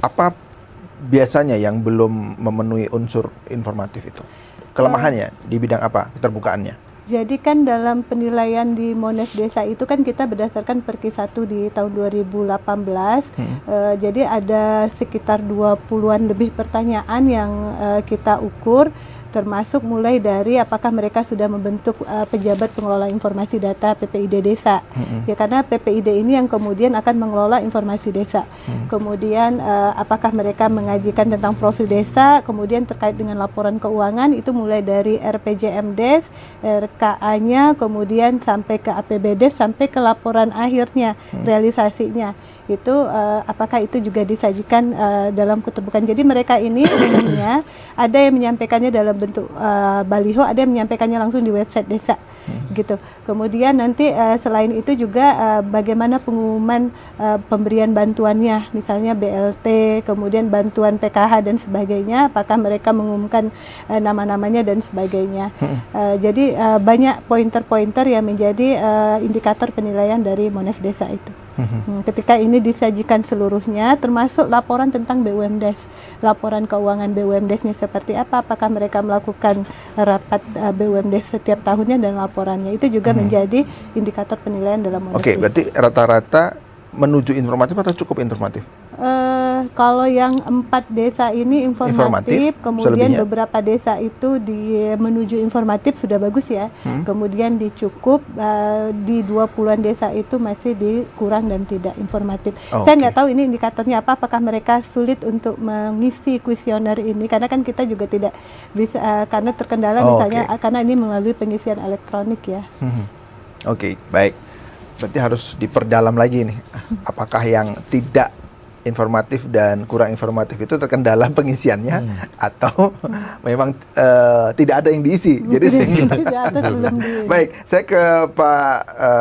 apa biasanya yang belum memenuhi unsur informatif itu? Kelemahannya di bidang apa keterbukaannya? Jadi kan dalam penilaian di MONEF desa itu kan kita berdasarkan Perki 1 di tahun 2018. Jadi ada sekitar 20-an lebih pertanyaan yang kita ukur, termasuk mulai dari apakah mereka sudah membentuk pejabat pengelola informasi data PPID desa. Ya, karena PPID ini yang kemudian akan mengelola informasi desa. Kemudian apakah mereka mengajikan tentang profil desa, kemudian terkait dengan laporan keuangan itu mulai dari RPJMDes, RKA-nya, kemudian sampai ke APBDes, sampai ke laporan akhirnya, realisasinya. Itu apakah itu juga disajikan dalam keterbukaan. Jadi mereka ini umumnya ada yang menyampaikannya dalam bentuk baliho, ada yang menyampaikannya langsung di website desa, gitu. Kemudian nanti selain itu juga bagaimana pengumuman pemberian bantuannya, misalnya BLT, kemudian bantuan PKH dan sebagainya, apakah mereka mengumumkan nama-namanya dan sebagainya. Jadi banyak pointer-pointer yang menjadi indikator penilaian dari MONEF desa itu. Ketika ini disajikan seluruhnya, termasuk laporan tentang BUMDes, laporan keuangan BUMDesnya seperti apa, apakah mereka melakukan rapat BUMDes setiap tahunnya dan laporannya, itu juga menjadi indikator penilaian dalam MONEF. Oke, berarti rata-rata menuju informatif atau cukup informatif? Kalau yang 4 desa ini informatif, kemudian selebihnya? Beberapa desa itu menuju informatif sudah bagus ya. Kemudian di cukup, di 20-an desa itu masih di kurang dan tidak informatif. Saya nggak tahu ini indikatornya apa, apakah mereka sulit untuk mengisi kuesioner ini, karena kan kita juga tidak bisa, karena terkendala misalnya karena ini melalui pengisian elektronik ya. Oke, baik. Berarti harus diperdalam lagi nih, apakah yang tidak informatif dan kurang informatif itu terkendala pengisiannya atau memang tidak ada yang diisi. Jadi baik, saya ke Pak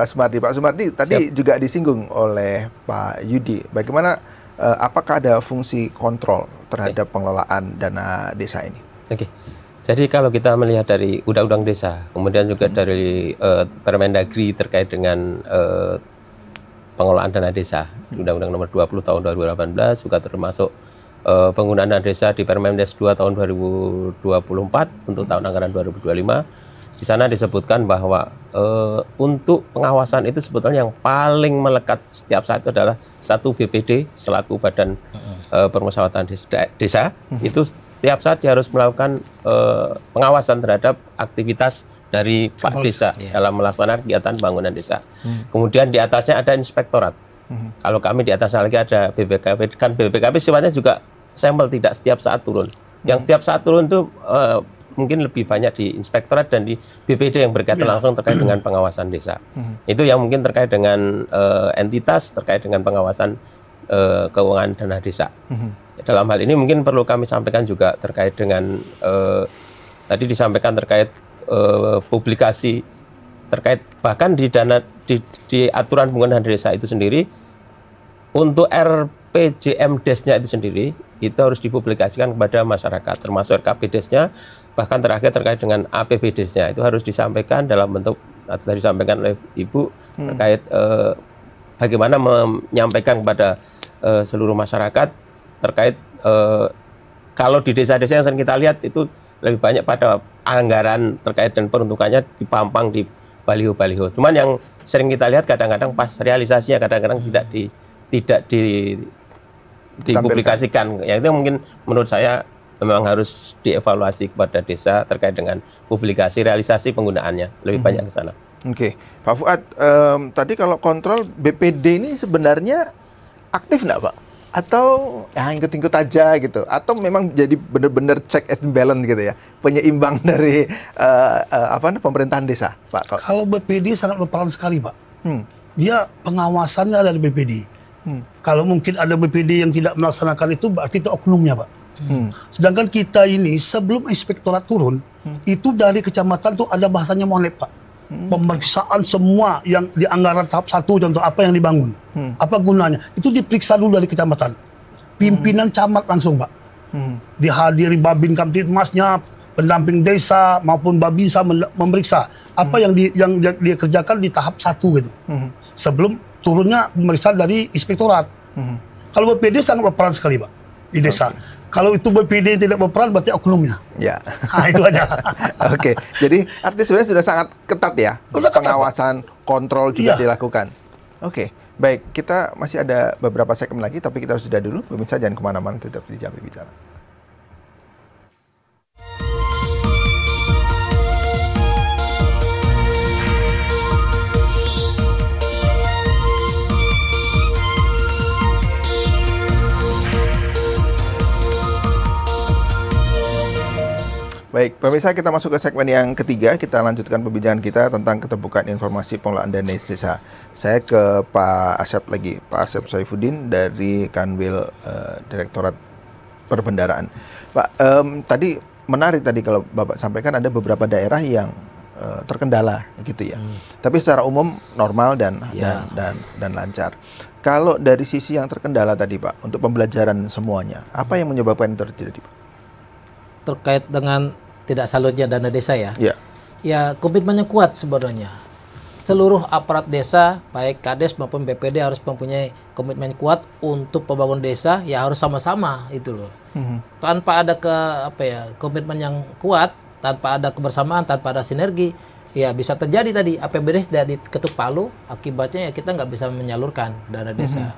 Sumardi. Pak Sumardi, tadi juga disinggung oleh Pak Yudi. Bagaimana, apakah ada fungsi kontrol terhadap pengelolaan dana desa ini? Oke. Jadi kalau kita melihat dari Undang-Undang Desa, kemudian juga dari Permendagri terkait dengan pengelolaan dana desa. Undang-Undang Nomor 20 tahun 2018 juga termasuk penggunaan dana desa di Permendes 2 tahun 2024 untuk tahun anggaran 2025. Di sana disebutkan bahwa untuk pengawasan itu sebetulnya yang paling melekat setiap saat itu adalah satu BPD selaku Badan Permusyawaratan Desa. Itu setiap saat dia harus melakukan pengawasan terhadap aktivitas dari Pak Desa dalam melaksanakan kegiatan bangunan desa. Kemudian di atasnya ada inspektorat. Kalau kami di atasnya lagi ada BPKB, kan BPKB sifatnya juga sampel, tidak setiap saat turun. Yang setiap saat turun itu mungkin lebih banyak di inspektorat dan di BPD yang berkaitan langsung terkait dengan pengawasan desa. Itu yang mungkin terkait dengan entitas, terkait dengan pengawasan keuangan dana desa. Dalam hal ini mungkin perlu kami sampaikan juga terkait dengan tadi disampaikan terkait publikasi terkait bahkan di aturan penggunaan dana desa itu sendiri untuk RPJMDes-nya itu sendiri itu harus dipublikasikan kepada masyarakat, termasuk RKPDes-nya, bahkan terakhir terkait dengan APBDes-nya itu harus disampaikan dalam bentuk atau tadi disampaikan oleh Ibu terkait bagaimana menyampaikan kepada seluruh masyarakat terkait kalau di desa-desa yang sering kita lihat itu lebih banyak pada anggaran terkait dan peruntukannya dipampang di baliho-baliho. Cuman yang sering kita lihat kadang-kadang pas realisasinya kadang-kadang tidak dipublikasikan. Ya itu mungkin menurut saya memang harus dievaluasi kepada desa terkait dengan publikasi realisasi penggunaannya lebih banyak ke sana. Oke, Pak Fuad, tadi kalau kontrol BPD ini sebenarnya aktif nggak Pak? Atau ya ikut-ikut aja gitu? Atau memang jadi benar-benar check and balance gitu ya, penyeimbang dari pemerintahan desa, Pak? Kalau BPD sangat berperan sekali, Pak. Dia pengawasannya ada di BPD. Kalau mungkin ada BPD yang tidak melaksanakan itu berarti itu oknumnya, Pak. Sedangkan kita ini sebelum inspektorat turun, itu dari kecamatan tuh ada bahasanya monep, Pak. Pemeriksaan semua yang di anggaran tahap 1 contoh apa yang dibangun, apa gunanya, itu diperiksa dulu dari kecamatan. Pimpinan camat langsung, Pak. Dihadiri Babin Kamtibmasnya, pendamping desa maupun Babinsa memeriksa apa yang dia kerjakan di tahap 1 gitu. Sebelum turunnya pemeriksaan dari inspektorat. Kalau BPD sangat berperan sekali, Pak, di desa. Kalau itu BPD yang tidak berperan berarti oknumnya. Ya. Nah, itu aja. Oke. Jadi artinya sebenarnya sudah sangat ketat ya. Pengawasan, kontrol juga dilakukan. Oke. Baik, kita masih ada beberapa segmen lagi, tapi kita harus jeda dulu. Pemirsa jangan kemana-mana, tetap di Jambi Bicara. Baik, pemirsa, kita masuk ke segmen yang ketiga. Kita lanjutkan perbincangan kita tentang keterbukaan informasi pengelolaan dana desa. Saya ke Pak Asep lagi, Pak Asep Saifuddin dari Kanwil Direktorat Perbendaraan. Pak, tadi menarik tadi kalau Bapak sampaikan ada beberapa daerah yang terkendala gitu ya. Tapi secara umum normal dan lancar. Kalau dari sisi yang terkendala tadi, Pak, untuk pembelajaran semuanya, apa yang menyebabkan itu terjadi, Pak? Terkait dengan tidak salurnya dana desa ya. Ya, komitmennya kuat sebenarnya. Seluruh aparat desa, baik Kades maupun BPD harus mempunyai komitmen kuat untuk pembangunan desa, ya harus sama-sama itu loh. Tanpa ada komitmen yang kuat, tanpa ada kebersamaan, tanpa ada sinergi, ya bisa terjadi tadi APBD tidak diketuk palu, akibatnya ya kita nggak bisa menyalurkan dana desa.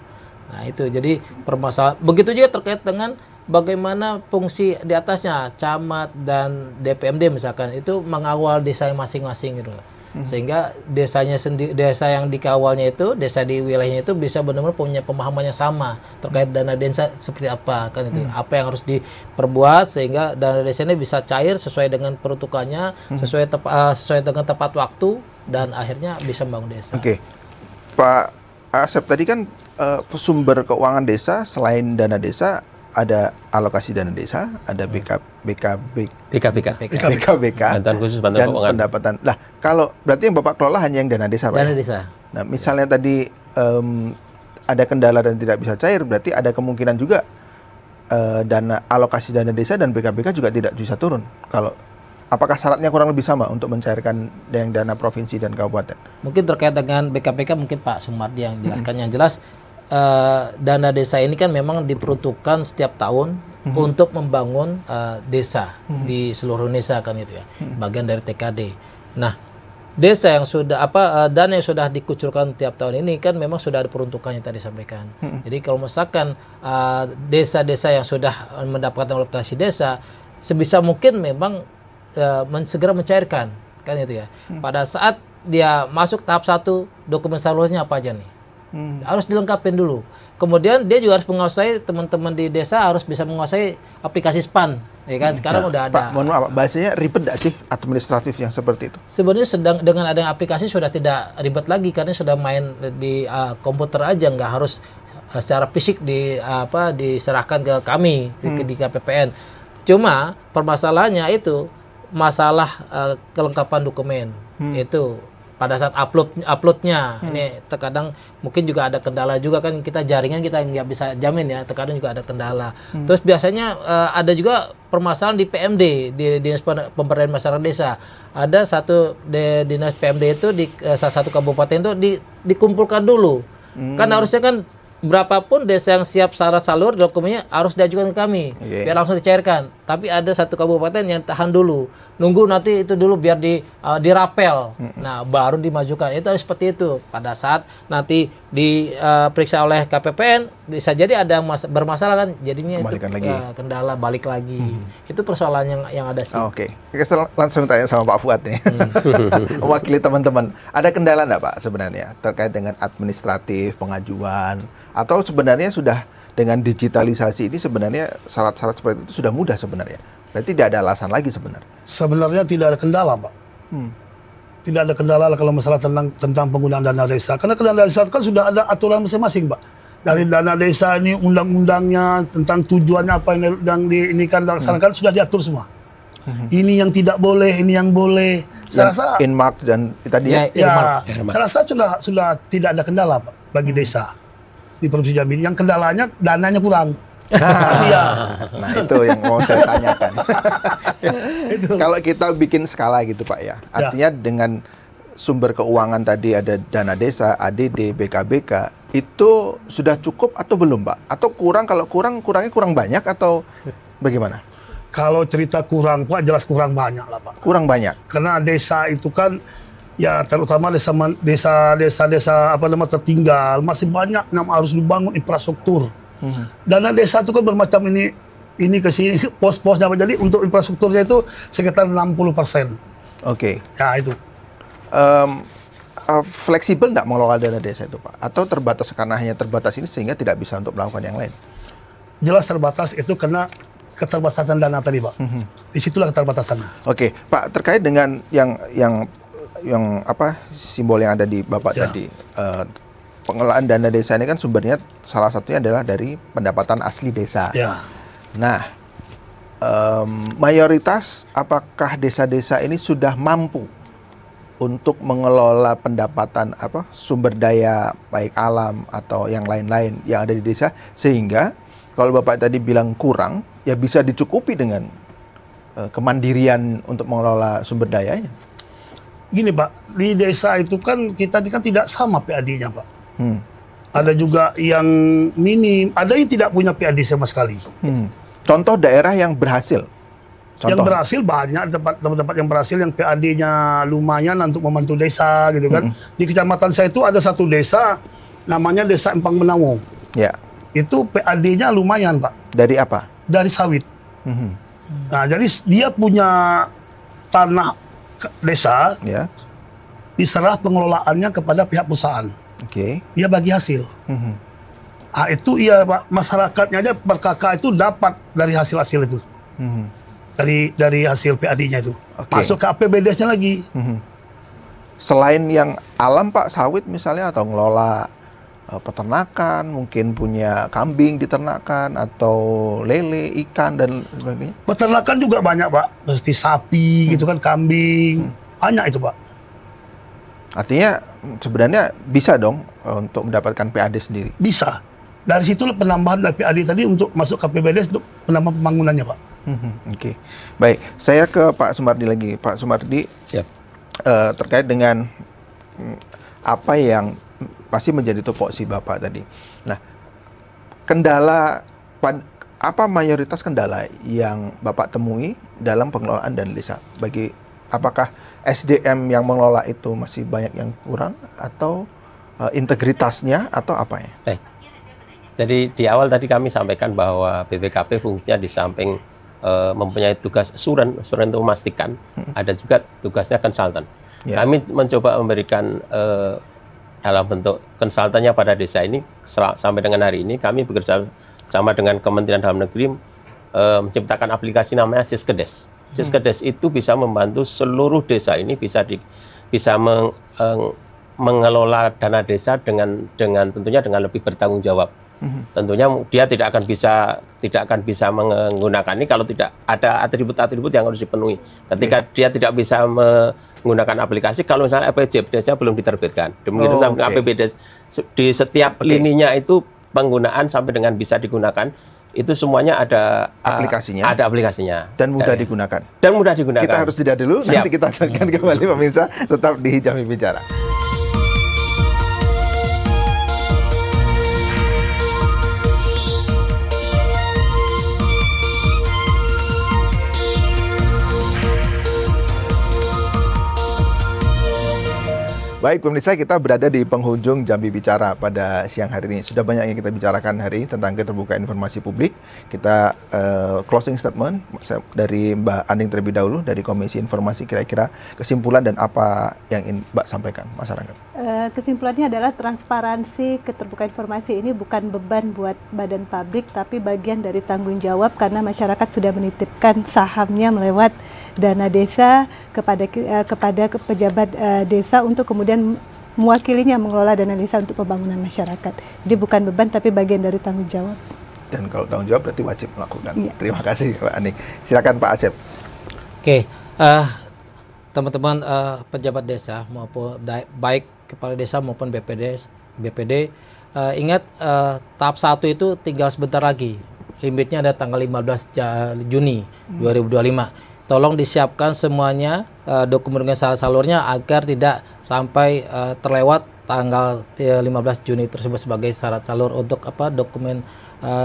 Nah itu jadi permasalahan. Begitu juga terkait dengan bagaimana fungsi di atasnya, camat dan DPMD misalkan, itu mengawal desa masing-masing gitu. Sehingga desanya sendiri, desa yang dikawalnya itu, desa di wilayahnya itu bisa benar-benar punya pemahaman yang sama terkait dana desa seperti apa kan itu. Apa yang harus diperbuat sehingga dana desa ini bisa cair sesuai dengan peruntukannya, sesuai dengan tepat waktu dan akhirnya bisa membangun desa. Oke. Pak Asep, tadi kan sumber keuangan desa selain dana desa ada alokasi dana desa, ada BKBK, bantuan khusus bantuan dan keuangan. pendapatan. Lah, kalau berarti yang Bapak kelola hanya yang dana desa, Pak? Dana desa. Nah, misalnya tadi ada kendala dan tidak bisa cair, berarti ada kemungkinan juga alokasi dana desa dan BKBK juga tidak bisa turun. Kalau apakah syaratnya kurang lebih sama untuk mencairkan yang dana provinsi dan kabupaten? Mungkin terkait dengan BKPK mungkin Pak Sumardi yang jelaskan. Yang jelas dana desa ini kan memang diperuntukkan setiap tahun untuk membangun desa di seluruh Indonesia kan itu ya, bagian dari TKD. Nah, desa yang sudah dana yang sudah dikucurkan tiap tahun ini kan memang sudah ada peruntukannya tadi disampaikan. Jadi kalau misalkan desa-desa yang sudah mendapatkan alokasi desa, sebisa mungkin memang segera mencairkan kan itu ya. Pada saat dia masuk tahap 1, dokumen salurnya apa aja nih? Harus dilengkapin dulu. Kemudian dia juga harus menguasai, teman-teman di desa harus bisa menguasai aplikasi SPAN, ya kan? Sekarang udah ada. Pak, mohon maaf, bahasanya ribet nggak sih administratif yang seperti itu? Sebenarnya dengan adanya aplikasi sudah tidak ribet lagi karena sudah main di komputer aja, nggak harus secara fisik diserahkan ke kami di KPPN. Cuma permasalahannya itu masalah kelengkapan dokumen itu. Pada saat uploadnya ini terkadang mungkin juga ada kendala juga kan, kita jaringan kita nggak bisa jamin ya, terkadang juga ada kendala. Terus biasanya ada juga permasalahan di PMD, di Dinas Pemberdayaan Masyarakat Desa. Ada satu dinas PMD itu di salah satu kabupaten itu dikumpulkan dulu. Kan harusnya kan berapapun desa yang siap syarat salur dokumennya harus diajukan ke kami biar langsung dicairkan. Tapi ada satu kabupaten yang tahan dulu, nunggu nanti itu dulu biar dirapel. Nah, baru dimajukan. Itu seperti itu. Pada saat nanti diperiksa oleh KPPN bisa jadi ada yang bermasalah kan, jadinya itu kendala balik lagi. Itu persoalan yang ada sih. Oke. Kita langsung tanya sama Pak Fuad nih. Mewakili teman-teman. Ada kendala enggak Pak sebenarnya terkait dengan administratif, pengajuan, atau sebenarnya sudah dengan digitalisasi ini sebenarnya syarat-syarat seperti itu sudah mudah sebenarnya? Berarti tidak ada alasan lagi sebenarnya? Sebenarnya tidak ada kendala, Pak. Tidak ada kendala kalau masalah tentang penggunaan dana desa. Karena dana desa kan sudah ada aturan masing-masing, Pak. Dari dana desa ini undang-undangnya tentang tujuannya apa yang diinikan dilaksanakan sudah diatur semua. Ini yang tidak boleh, ini yang boleh. Saya rasa Inmark dan tadi saya rasa sudah tidak ada kendala, Pak, bagi desa di Provinsi Jambi. Yang kendalanya dananya kurang. Nah, itu yang mau saya tanyakan. Kalau kita bikin skala gitu Pak ya, artinya dengan sumber keuangan tadi ada dana desa, ADD, BKBK, itu sudah cukup atau belum Pak? Atau kurang? Kalau kurangnya kurang banyak atau bagaimana? Kalau cerita kurang Pak, jelas kurang banyak lah Pak. Kurang banyak? Karena desa itu kan ya terutama desa tertinggal masih banyak yang harus dibangun infrastruktur. Dana desa itu kan bermacam ini ke sini pos-posnya, jadi untuk infrastrukturnya itu sekitar 60%. Oke. Ya itu. Fleksibel nggak mengelola dana desa itu Pak? Atau terbatas karena hanya terbatas ini sehingga tidak bisa untuk melakukan yang lain? Jelas terbatas itu karena keterbatasan dana tadi Pak. Disitulah keterbatasannya. Oke, Pak, terkait dengan yang simbol yang ada di Bapak tadi, pengelolaan dana desa ini kan sumbernya salah satunya adalah dari pendapatan asli desa. Nah, mayoritas apakah desa-desa ini sudah mampu untuk mengelola pendapatan sumber daya baik alam atau yang lain-lain yang ada di desa, sehingga kalau Bapak tadi bilang kurang, ya bisa dicukupi dengan kemandirian untuk mengelola sumber dayanya? Gini Pak, di desa itu kan kita kan tidak sama PAD-nya Pak. Ada juga yang minim, ada yang tidak punya PAD sama sekali. Contoh daerah yang berhasil? Yang berhasil banyak, tempat-tempat yang berhasil yang PAD-nya lumayan untuk membantu desa gitu kan. Di kecamatan saya itu ada satu desa, namanya Desa Empang Benawo. Ya. Itu PAD-nya lumayan Pak. Dari apa? Dari sawit. Nah, jadi dia punya tanah desa, diserah pengelolaannya kepada pihak perusahaan. Dia bagi hasil. Nah, itu iya Pak, masyarakatnya aja per kakak itu dapat dari hasil-hasil itu. Dari hasil PAD-nya itu. Masuk ke APBD-nya lagi. Selain yang alam Pak, sawit misalnya, atau ngelola peternakan, mungkin punya kambing diternakan, atau lele, ikan, dan sebagainya? Peternakan juga banyak Pak, seperti sapi gitu kan, kambing. Banyak itu Pak. Artinya sebenarnya bisa dong untuk mendapatkan PAD sendiri? Bisa. Dari situ penambahan dari PAD tadi untuk masuk ke APBD untuk penambahan pembangunannya Pak. Oke. Baik, saya ke Pak Sumardi lagi. Pak Sumardi, Siap. Terkait dengan apa yang pasti menjadi tupoksi Bapak tadi. Nah, kendala apa mayoritas kendala yang Bapak temui dalam pengelolaan dana desa? Apakah SDM yang mengelola itu masih banyak yang kurang, atau integritasnya, atau apa ya? Baik. Jadi di awal tadi kami sampaikan bahwa BPKP fungsinya di samping mempunyai tugas assuran itu memastikan, ada juga tugasnya konsultan. Ya. Kami mencoba memberikan dalam bentuk konsultannya pada desa ini. Sampai dengan hari ini kami bekerja sama dengan Kementerian Dalam Negeri menciptakan aplikasi namanya Siskedes. Siskedes itu bisa membantu seluruh desa ini bisa mengelola dana desa dengan tentunya dengan lebih bertanggung jawab. Tentunya dia tidak akan bisa menggunakan ini kalau tidak ada atribut-atribut yang harus dipenuhi. Ketika dia tidak bisa menggunakan aplikasi, kalau misalnya APJDes-nya belum diterbitkan. Demikian sampai APBDes di setiap lininya itu penggunaan sampai dengan bisa digunakan, itu semuanya ada aplikasinya. Ada aplikasinya. Dan mudah digunakan. Dan mudah digunakan. Kita harus jeda dulu. Siap. Nanti kita akan kembali pemirsa, tetap di Jambi Bicara. Baik pemirsa, kita berada di penghujung Jambi Bicara pada siang hari ini. Sudah banyak yang kita bicarakan hari ini tentang keterbukaan informasi publik. Kita closing statement dari Mbak Aning terlebih dahulu dari Komisi Informasi, kira-kira kesimpulan dan apa yang ingin Mbak sampaikan masyarakat. Kesimpulannya adalah transparansi keterbukaan informasi ini bukan beban buat badan publik, tapi bagian dari tanggung jawab karena masyarakat sudah menitipkan sahamnya melewat dana desa kepada pejabat desa untuk kemudian mewakilinya mengelola dana desa untuk pembangunan masyarakat. Jadi bukan beban tapi bagian dari tanggung jawab. Dan kalau tanggung jawab berarti wajib melakukan. Iya. Terima kasih Pak Aning. Silakan Pak Asep. Oke, teman-teman pejabat desa maupun baik kepala desa maupun BPD, ingat tahap 1 itu tinggal sebentar lagi. Limitnya ada tanggal 15 Juni 2025. Tolong disiapkan semuanya dokumen salurnya agar tidak sampai terlewat tanggal 15 Juni tersebut sebagai syarat salur untuk dokumen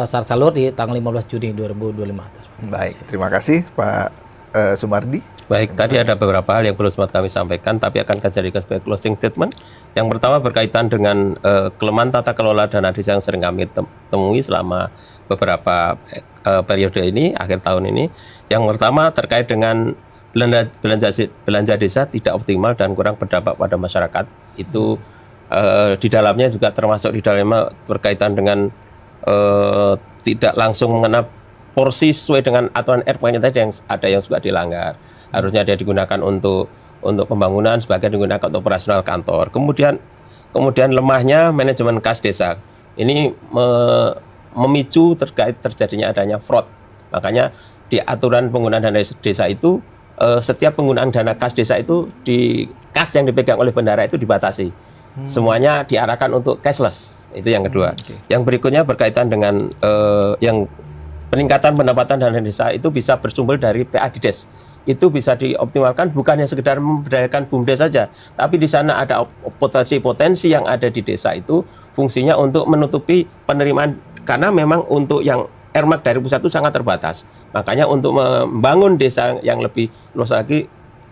syarat salur di tanggal 15 Juni 2025. Baik, terima kasih Pak Sumardi. Baik, tadi ada beberapa hal yang perlu sempat kami sampaikan, tapi akan kami jadikan sebagai closing statement. Yang pertama berkaitan dengan kelemahan tata kelola dana desa yang sering kami temui selama beberapa periode ini, akhir tahun ini. Yang pertama terkait dengan belanja desa tidak optimal dan kurang berdampak pada masyarakat. Itu di dalamnya juga termasuk di dalamnya berkaitan dengan tidak langsung mengenai porsi sesuai dengan aturan RPK tadi yang ada yang juga dilanggar. Harusnya dia digunakan untuk pembangunan, sebagian digunakan untuk operasional kantor. Kemudian lemahnya manajemen kas desa. Ini memicu terkait terjadinya adanya fraud. Makanya di aturan penggunaan dana desa itu setiap penggunaan dana kas desa itu di kas yang dipegang oleh bendahara itu dibatasi. Semuanya diarahkan untuk cashless. Itu yang kedua. Yang berikutnya berkaitan dengan yang peningkatan pendapatan dana desa itu bisa bersumber dari PADDes. Itu bisa dioptimalkan bukannya sekedar memberdayakan BUMDes saja, tapi di sana ada potensi-potensi yang ada di desa itu fungsinya untuk menutupi penerimaan, karena memang untuk yang RMAK dari pusat itu sangat terbatas. Makanya untuk membangun desa yang lebih luas lagi,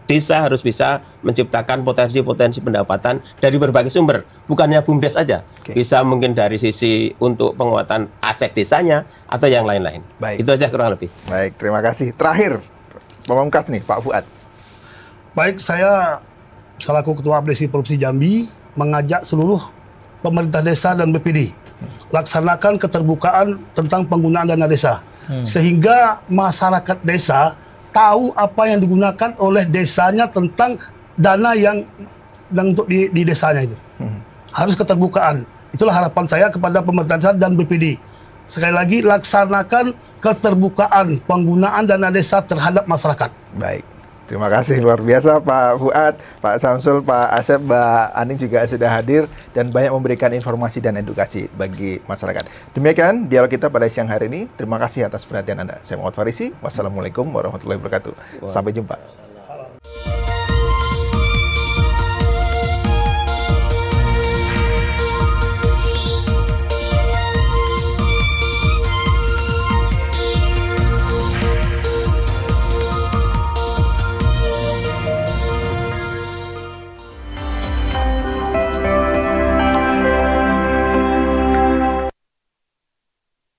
desa harus bisa menciptakan potensi-potensi pendapatan dari berbagai sumber, bukannya BUMDes saja. Bisa mungkin dari sisi untuk penguatan aset desanya atau yang lain-lain. Itu aja kurang lebih. Baik, terima kasih. Terakhir, pemangkas nih Pak Fuad. Baik, saya selaku Ketua Abdesi Provinsi Jambi mengajak seluruh pemerintah desa dan BPD laksanakan keterbukaan tentang penggunaan dana desa, sehingga masyarakat desa tahu apa yang digunakan oleh desanya tentang dana yang untuk di desanya itu. Harus keterbukaan. Itulah harapan saya kepada pemerintah desa dan BPD. Sekali lagi, laksanakan keterbukaan penggunaan dana desa terhadap masyarakat. Baik. Terima kasih luar biasa Pak Fuad, Pak Samsul, Pak Asep, Mbak Aning juga sudah hadir dan banyak memberikan informasi dan edukasi bagi masyarakat. Demikian dialog kita pada siang hari ini. Terima kasih atas perhatian Anda. Saya Muhammad Farisi. Wassalamualaikum warahmatullahi wabarakatuh. Sampai jumpa.